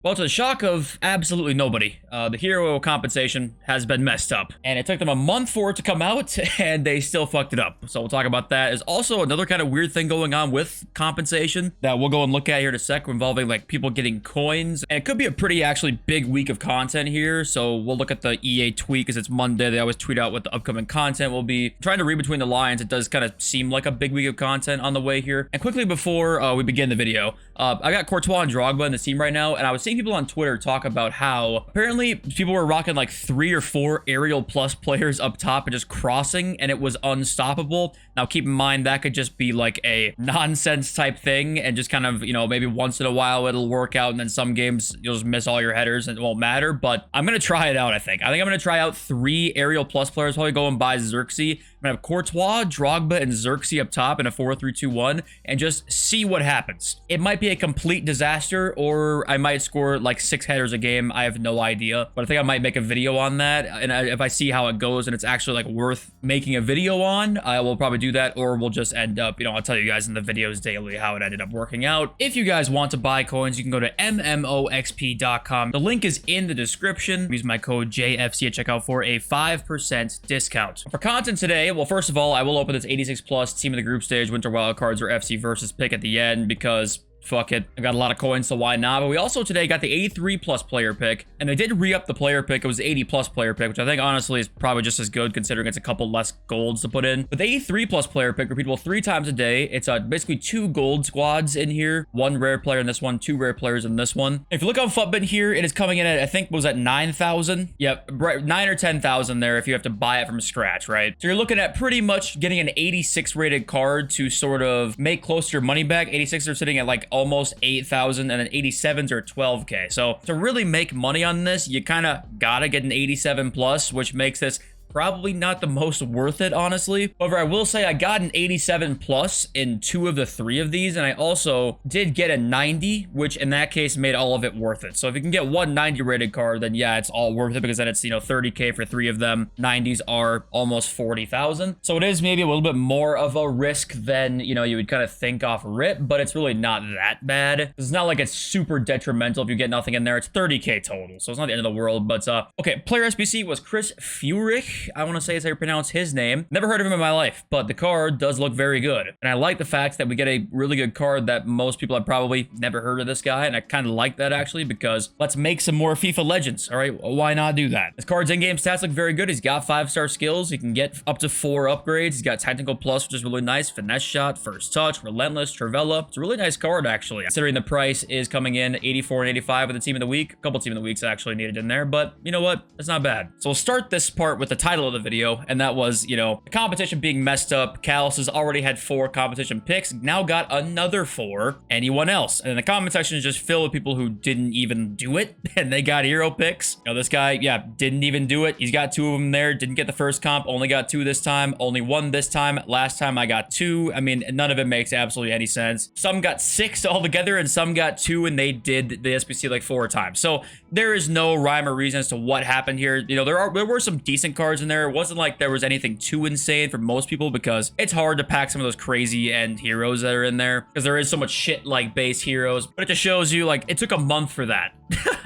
Well, to the shock of absolutely nobody, the hero compensation has been messed up. And it took them a month for it to come out, and they still fucked it up. So we'll talk about that. There's also another kind of weird thing going on with compensation that we'll go and look at here in a sec, involving like people getting coins. And it could be a pretty actually big week of content here. So we'll look at the EA tweet because it's Monday. They always tweet out what the upcoming content will be. Trying to read between the lines, it does kind of seem like a big week of content on the way here. And quickly before we begin the video, I got Courtois and Drogba in the team right now, and I was seeing people on Twitter talk about how apparently people were rocking like 3 or 4 aerial plus players up top and just crossing, and it was unstoppable. Now keep in mind that could just be like a nonsense type thing, and just kind of, you know, maybe once in a while it'll work out, and then some games you'll just miss all your headers and it won't matter. But I'm gonna try it out. I think I'm gonna try out 3 aerial plus players. Probably go and buy Xerxes. I'm gonna have Courtois, Drogba, and Xerxes up top in a 4-3-2-1 and just see what happens. It might be a complete disaster, or I might score like 6 headers a game. I have no idea, but I think I might make a video on that. And if I see how it goes and it's actually like worth making a video on, I will probably do that, or we'll just end up, you know, I'll tell you guys in the videos daily how it ended up working out. If you guys want to buy coins, you can go to mmoxp.com. The link is in the description. Use my code JFC at checkout for a 5% discount. For content today, well, first of all, I will open this 86 plus team of the group stage winter wildcards or FC versus pick at the end because fuck it, I got a lot of coins, so why not? But we also today got the 83 plus player pick, and they did re-up the player pick. It was 80 plus player pick, which I think honestly is probably just as good considering it's a couple less golds to put in. But the 83 plus player pick, repeatable 3 times a day. It's basically 2 gold squads in here, 1 rare player in this one, 2 rare players in this one. If you look on Futbin here, it is coming in at, I think, was at 9,000? Yep, 9 or 10,000 there if you have to buy it from scratch, right? So you're looking at pretty much getting an 86 rated card to sort of make close to your money back. 86 are sitting at like almost 8,000, and then 87s are 12k. So to really make money on this, you kind of gotta get an 87 plus, which makes this probably not the most worth it, honestly. However, I will say I got an 87 plus in 2 of the 3 of these, and I also did get a 90, which in that case made all of it worth it. So if you can get one 90 rated card, then yeah, it's all worth it, because then it's, you know, 30k for 3 of them. 90s are almost 40,000. So it is maybe a little bit more of a risk than, you know, you would kind of think off rip, but it's really not that bad. It's not like it's super detrimental if you get nothing in there. It's 30k total, so it's not the end of the world. But okay, player SBC was Chris Furich. I want to say is how you pronounce his name. Never heard of him in my life, but the card does look very good. And I like the fact that we get a really good card that most people have probably never heard of this guy. And I kind of like that actually, because let's make some more FIFA Legends. All right, why not do that? His card's in-game stats look very good. He's got 5-star skills. He can get up to 4 upgrades. He's got Technical Plus, which is really nice. Finesse Shot, First Touch, Relentless, Travella. It's a really nice card actually, considering the price is coming in 84 and 85 with the Team of the Week. A couple Team of the Weeks actually needed in there, but you know what? It's not bad. So we'll start this part with the title of the video, and that was, you know, the competition being messed up. Callus has already had 4 competition picks, now got another 4. Anyone else? And the comment section is just filled with people who didn't even do it, and they got hero picks. You know, this guy, yeah, didn't even do it. He's got 2 of them there, didn't get the first comp, only got 2 this time, only 1 this time. Last time I got 2. I mean, none of it makes absolutely any sense. Some got 6 altogether, and some got 2, and they did the SBC like 4 times. So there is no rhyme or reason as to what happened here. You know, there were some decent cards in there. It wasn't like there was anything too insane for most people, because it's hard to pack some of those crazy end heroes that are in there, because there is so much shit like base heroes. But it just shows you, like, it took a month for that.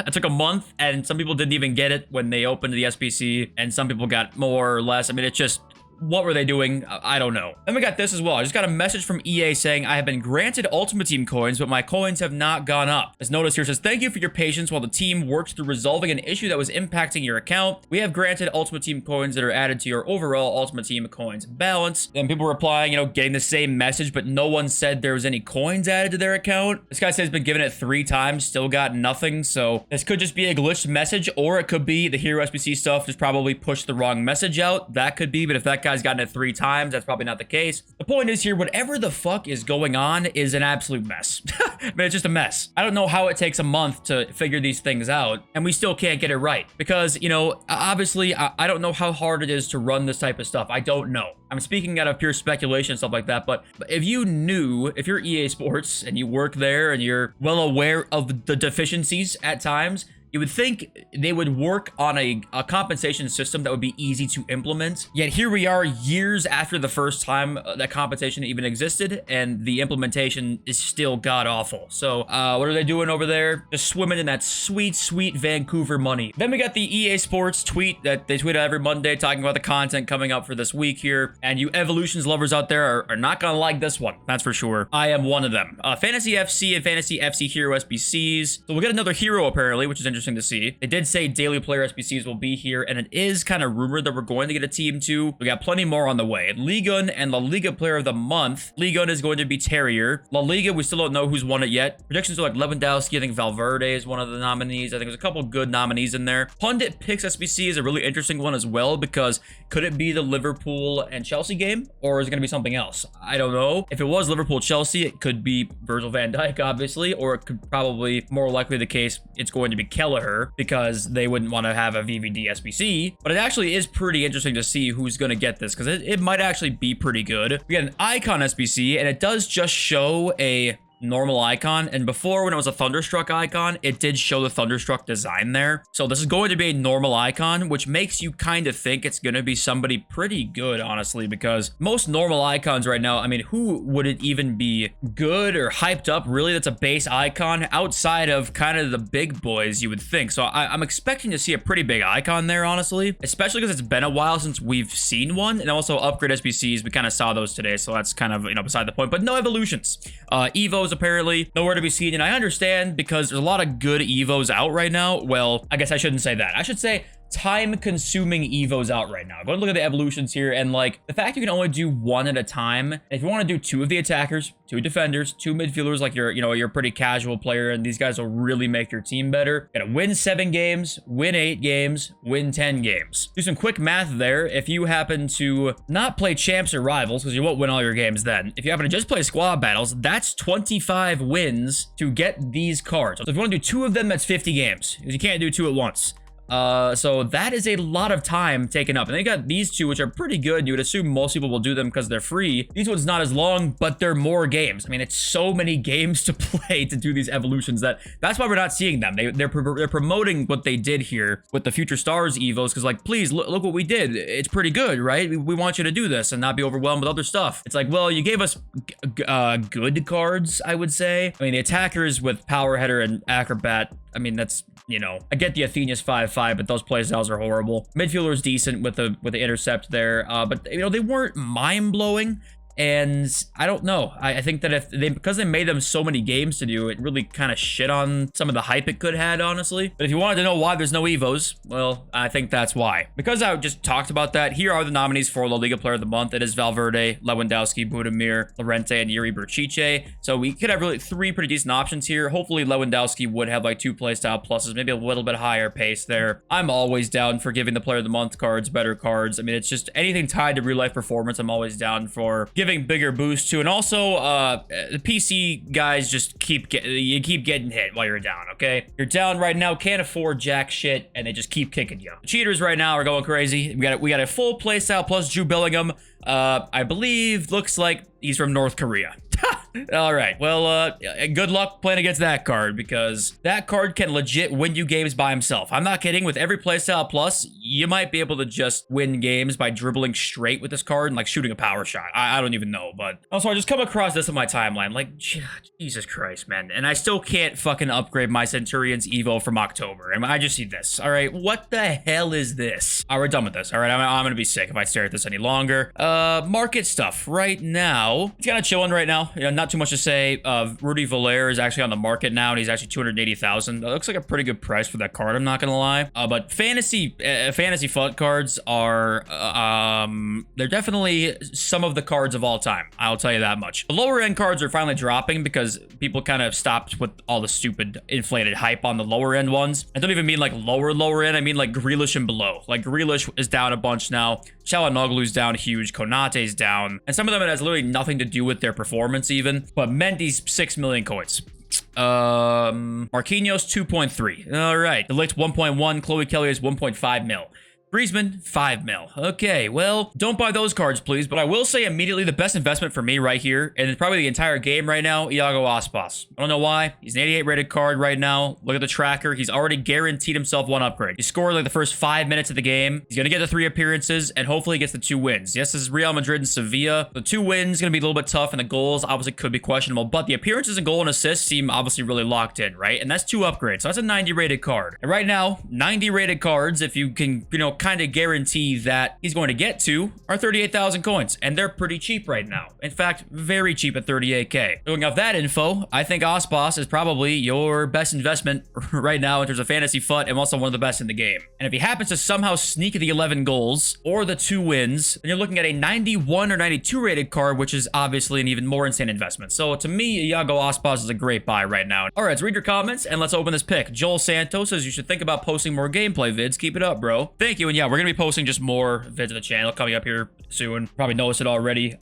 It took a month, and some people didn't even get it when they opened the SBC, and some people got more or less. I mean, it's just, what were they doing? I don't know. Then we got this as well. I just got a message from EA saying, I have been granted Ultimate Team coins, but my coins have not gone up. As notice here, says, thank you for your patience while the team works through resolving an issue that was impacting your account. We have granted Ultimate Team coins that are added to your overall Ultimate Team coins balance. Then people replying, you know, getting the same message, but no one said there was any coins added to their account. This guy says he's been given it 3 times, still got nothing. So this could just be a glitched message, or it could be the hero SBC stuff just probably pushed the wrong message out. That could be, but if that guy's gotten it 3 times, that's probably not the case. The point is here, whatever the fuck is going on is an absolute mess. I mean, it's just a mess. I don't know how it takes a month to figure these things out, and we still can't get it right. Because, you know, obviously, I don't know how hard it is to run this type of stuff. I don't know. I'm speaking out of pure speculation and stuff like that, but if you knew, if you're EA Sports and you work there and you're well aware of the deficiencies at times, You would think they would work on a compensation system that would be easy to implement. Yet here we are years after the first time that compensation even existed, and the implementation is still god-awful. So what are they doing over there? Just swimming in that sweet, sweet Vancouver money. Then we got the EA Sports tweet that they tweet out every Monday talking about the content coming up for this week here. And you Evolutions lovers out there are not gonna like this one, that's for sure. I am one of them. Fantasy FC and Fantasy FC Hero SBCs. So we'll get another hero apparently, which is interesting to see. They did say daily player SBCs will be here, and it is kind of rumored that we're going to get a team too. We got plenty more on the way. Liga and La Liga Player of the Month. Liga is going to be Terrier. La Liga, we still don't know who's won it yet. Predictions are like Lewandowski. I think Valverde is one of the nominees. I think there's a couple good nominees in there. Pundit Picks SBC is a really interesting one as well, because could it be the Liverpool and Chelsea game, or is it going to be something else? I don't know. If it was Liverpool-Chelsea, it could be Virgil van Dijk, obviously, or it could probably, more likely the case, it's going to be Kelleher, because they wouldn't want to have a VVD SBC. But it actually is pretty interesting to see who's going to get this, because it might actually be pretty good. We got an Icon SBC, and it does just show a normal icon, and before, when it was a Thunderstruck icon, it did show the Thunderstruck design there. So this is going to be a normal icon, which makes you kind of think it's going to be somebody pretty good, honestly, because most normal icons right now, I mean, who would it even be good or hyped up, really, that's a base icon outside of kind of the big boys, you would think. So I'm expecting to see a pretty big icon there, honestly, especially because it's been a while since we've seen one. And also upgrade SBCs, we kind of saw those today, so that's kind of, you know, beside the point. But no evolutions. Evos apparently nowhere to be seen, and I understand because there's a lot of good Evos out right now. Well, I guess I shouldn't say that. I should say time-consuming Evos out right now. Go and look at the evolutions here, and like the fact you can only do one at a time. And if you want to do 2 of the attackers, 2 defenders, 2 midfielders, like you're a pretty casual player, and these guys will really make your team better. You gotta win 7 games, win 8 games, win 10 games. Do some quick math there. If you happen to not play champs or rivals, because you won't win all your games then. If you happen to just play squad battles, that's 25 wins to get these cards. So if you want to do 2 of them, that's 50 games, because you can't do 2 at once. So that is a lot of time taken up. And then you got these 2, which are pretty good. You would assume most people will do them because they're free. These ones not as long, but they're more games. I mean, it's so many games to play to do these evolutions that's why we're not seeing them. They're promoting what they did here with the Future Stars Evos, because like, please look what we did. It's pretty good, right? We want you to do this and not be overwhelmed with other stuff. It's like, well, you gave us good cards, I would say. I mean, the attackers with Power Header and Acrobat, I mean, that's, you know, I get the Athena's 5/5, but those playstyles are horrible. Midfielder's decent with the intercept there, but you know, they weren't mind-blowing. And I don't know. I think that because they made them so many games to do, it really kind of shit on some of the hype it could have had, honestly. But if you wanted to know why there's no Evos, well, I think that's why. Because I just talked about that, here are the nominees for La Liga Player of the Month. It is Valverde, Lewandowski, Budimir, Llorente, and Yuri Berchiche. So we could have really 3 pretty decent options here. Hopefully Lewandowski would have like 2 playstyle pluses, maybe a little bit higher pace there. I'm always down for giving the Player of the Month cards better cards. I mean, it's just anything tied to real life performance, I'm always down for giving bigger boosts to. And also the PC guys just keep getting hit while you're down. Okay, you're down right now, can't afford jack shit, and they just keep kicking you. The cheaters right now are going crazy. We got a full playstyle plus Jude Bellingham. I believe looks like he's from North Korea. All right, well, good luck playing against that card, because that card can legit win you games by himself. I'm not kidding. With every playstyle plus, you might be able to just win games by dribbling straight with this card and like shooting a power shot. I don't even know, but also I just come across this on my timeline, like, Jesus Christ, man. And I still can't fucking upgrade my Centurion's Evo from October, and I just see this. All right, what the hell is this? All right, we're done with this. All right, I'm gonna be sick if I stare at this any longer. Market stuff right now. It's kind of chilling right now. You know, not too much to say. Rudy Valair is actually on the market now, and he's actually 280,000. That looks like a pretty good price for that card, I'm not gonna lie. But fantasy FUT cards are they're definitely some of the cards of all time, I'll tell you that much. The lower end cards are finally dropping because people kind of stopped with all the stupid inflated hype on the lower end ones. I don't even mean like lower end, I mean like Grealish and below. Like Grealish is down a bunch now, Çalhanoğlu's down huge, Konate's down, and some of them it has literally nothing to do with their performance even. But Mendy's 6 million coins. Marquinhos 2.3. All right, Delict 1.1, Chloe Kelly is 1.5 mil. Griezmann, 5 mil. Okay, well, don't buy those cards, please. But I will say immediately the best investment for me right here, and it's probably the entire game right now, Iago Aspas. I don't know why. He's an 88 rated card right now. Look at the tracker. He's already guaranteed himself 1 upgrade. He scored like the first 5 minutes of the game. He's going to get the 3 appearances, and hopefully he gets the 2 wins. Yes, this is Real Madrid and Sevilla. The 2 wins going to be a little bit tough, and the goals obviously could be questionable, but the appearances and goal and assists seem obviously really locked in, right? And that's 2 upgrades, so that's a 90 rated card. And right now, 90 rated cards, if you can, you know, kind of guarantee that he's going to get to, are 38,000 coins, and they're pretty cheap right now. In fact, very cheap at 38k. Going off that info, I think Aspas is probably your best investment right now in terms of fantasy FUT, and also one of the best in the game. And if he happens to somehow sneak the 11 goals or the 2 wins, then you're looking at a 91 or 92 rated card, which is obviously an even more insane investment. So to me, Iago Aspas is a great buy right now. All right, let's read your comments and let's open this pick. Joel Santos says you should think about posting more gameplay vids. Keep it up, bro. Thank you. And yeah, we're gonna be posting just more vids of the channel coming up here soon. Probably noticed it already.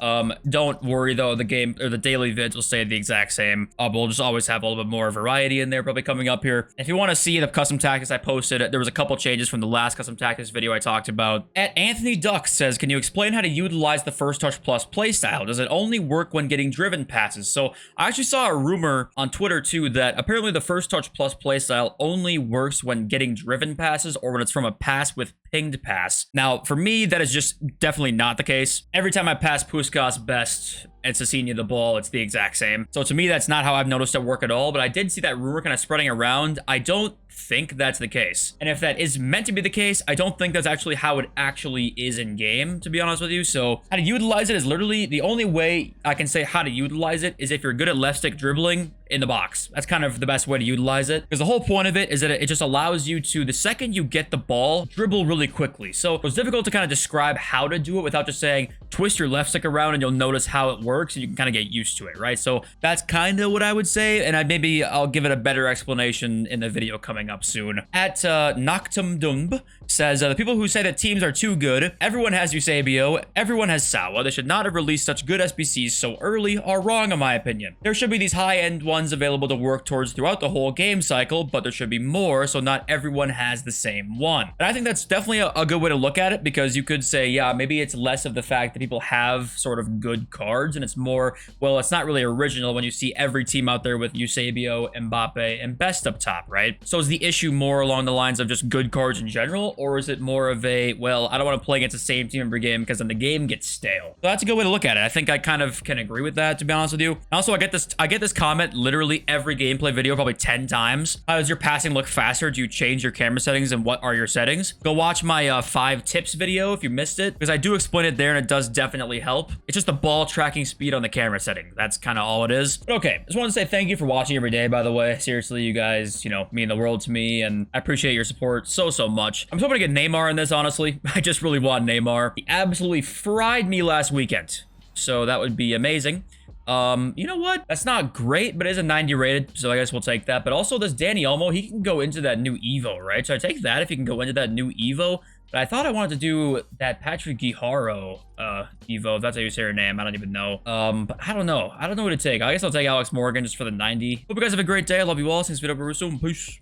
Don't worry though, the game or the daily vids will stay the exact same. We'll just always have a little bit more variety in there probably coming up here. If you want to see the custom tactics I posted, there was a couple changes from the last custom tactics video I talked about. At Anthony Duck says, can you explain how to utilize the First Touch Plus playstyle? Does it only work when getting driven passes? So I actually saw a rumor on Twitter too that apparently the First Touch Plus playstyle only works when getting driven passes or when it's from a pass with pinged pass. Now, for me, that is just definitely not the case. Every time I pass Puskás Best and Cecchini the ball, it's the exact same. So to me, that's not how I've noticed it work at all, but I did see that rumor kind of spreading around. I don't think that's the case. And if that is meant to be the case, I don't think that's actually how it actually is in game, to be honest with you. So how to utilize it is literally the only way I can say how to utilize it is if you're good at left stick dribbling in the box. That's kind of the best way to utilize it, because the whole point of it is that it just allows you to, the second you get the ball, dribble really quickly. So it's difficult to kind of describe how to do it without just saying twist your left stick around and you'll notice how it works and you can kind of get used to it, right? So that's kind of what I would say, and I'll give it a better explanation in the video coming up soon. At Noctum Dumb says, the people who say that teams are too good, everyone has Eusebio, everyone has Sawa, they should not have released such good SBCs so early, are wrong in my opinion. There should be these high-end ones available to work towards throughout the whole game cycle, but there should be more, so not everyone has the same one. And I think that's definitely a good way to look at it, because you could say, yeah, maybe it's less of the fact that people have sort of good cards, and it's more, well, it's not really original when you see every team out there with Eusebio, Mbappe, and Best up top, right? So is the issue more along the lines of just good cards in general, or is it more of a, well, I don't want to play against the same team every game because then the game gets stale? So that's a good way to look at it. I think I kind of can agree with that, to be honest with you. Also, I get this comment literally every gameplay video, probably 10 times. How does your passing look faster? Do you change your camera settings, and what are your settings? Go watch my 5 tips video if you missed it, because I do explain it there and it does definitely help. It's just the ball tracking speed on the camera setting. That's kind of all it is. But okay, just want to say thank you for watching every day, by the way. Seriously, you guys, you know, mean the world to me, and I appreciate your support so much. I'm hoping to get Neymar in this, honestly. I just really want Neymar. He absolutely fried me last weekend, so that would be amazing. You know what? That's not great, but it is a 90 rated, so I guess we'll take that. But also this Dani Olmo, he can go into that new Evo, right? So I take that if he can go into that new Evo. But I thought I wanted to do that Patrick Guijarro Evo, if that's how you say her name. I don't even know. But I don't know. I don't know what to take. I guess I'll take Alex Morgan just for the 90. Hope you guys have a great day. I love you all. Thanks for the video. Peace.